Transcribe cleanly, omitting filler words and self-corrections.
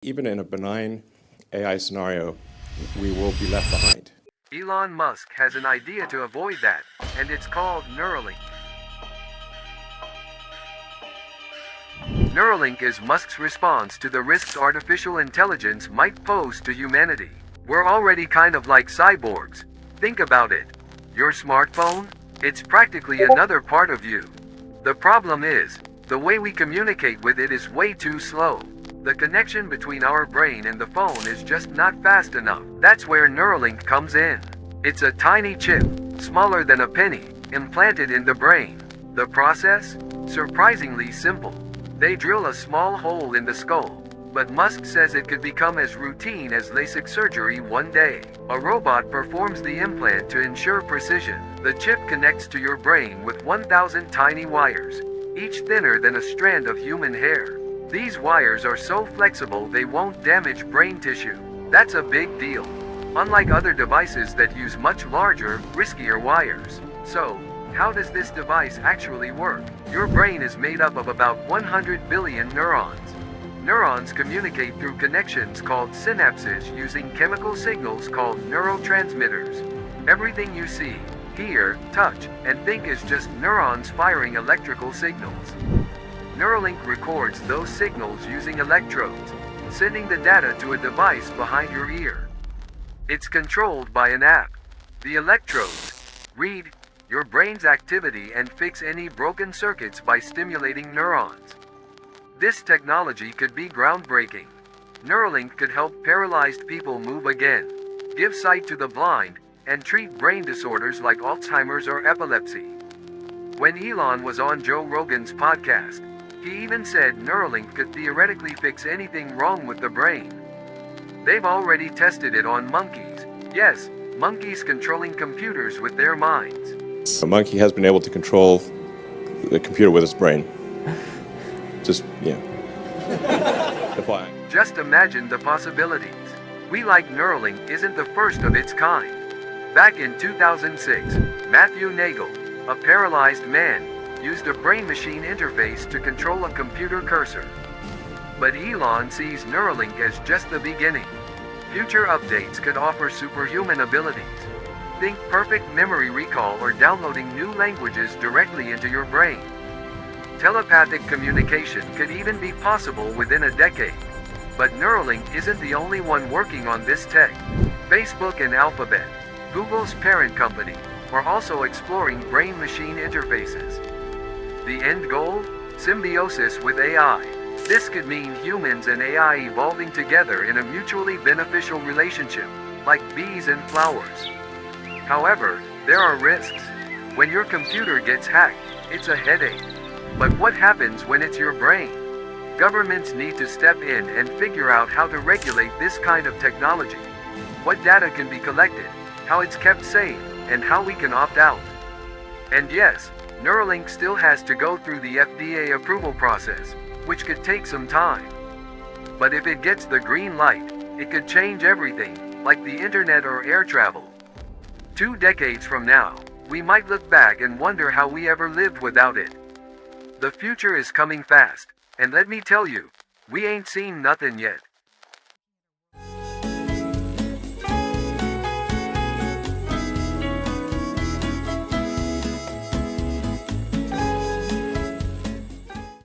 Even in a benign AI scenario, we will be left behind. Elon Musk has an idea to avoid that, and it's called Neuralink. Neuralink is Musk's response to the risks artificial intelligence might pose to humanity. We're already kind of like cyborgs. Think about it. Your smartphone? It's practically another part of you. The problem is, the way we communicate with it is way too slow. The connection between our brain and the phone is just not fast enough. That's where Neuralink comes in. It's a tiny chip, smaller than a penny, implanted in the brain. The process? Surprisingly simple. They drill a small hole in the skull, but Musk says it could become as routine as LASIK surgery one day. A robot performs the implant to ensure precision. The chip connects to your brain with 1,000 tiny wires, each thinner than a strand of human hair. These wires are so flexible they won't damage brain tissue. That's a big deal. Unlike other devices that use much larger, riskier wires. So, how does this device actually work? Your brain is made up of about 100 billion neurons. Neurons communicate through connections called synapses using chemical signals called neurotransmitters. Everything you see, hear, touch, and think is just neurons firing electrical signals. Neuralink records those signals using electrodes, sending the data to a device behind your ear. It's controlled by an app. The electrodes read your brain's activity and fix any broken circuits by stimulating neurons. This technology could be groundbreaking. Neuralink could help paralyzed people move again, give sight to the blind, and treat brain disorders like Alzheimer's or epilepsy. When Elon was on Joe Rogan's podcast, he even said Neuralink could theoretically fix anything wrong with the brain. They've already tested it on monkeys. Yes, monkeys controlling computers with their minds. A monkey has been able to control the computer with its brain. Just defying. Just imagine the possibilities. We Like Neuralink isn't the first of its kind. Back in 2006, Matthew Nagel, a paralyzed man, used a brain-machine interface to control a computer cursor. But Elon sees Neuralink as just the beginning. Future updates could offer superhuman abilities. Think perfect memory recall or downloading new languages directly into your brain. Telepathic communication could even be possible within a decade. But Neuralink isn't the only one working on this tech. Facebook and Alphabet, Google's parent company, are also exploring brain-machine interfaces. The end goal? Symbiosis with AI. This could mean humans and AI evolving together in a mutually beneficial relationship, like bees and flowers. However, there are risks. When your computer gets hacked, it's a headache. But what happens when it's your brain? Governments need to step in and figure out how to regulate this kind of technology. What data can be collected, how it's kept safe, and how we can opt out. And yes, Neuralink still has to go through the FDA approval process, which could take some time. But if it gets the green light, it could change everything, like the internet or air travel. 2 decades from now, we might look back and wonder how we ever lived without it. The future is coming fast, and let me tell you, we ain't seen nothing yet.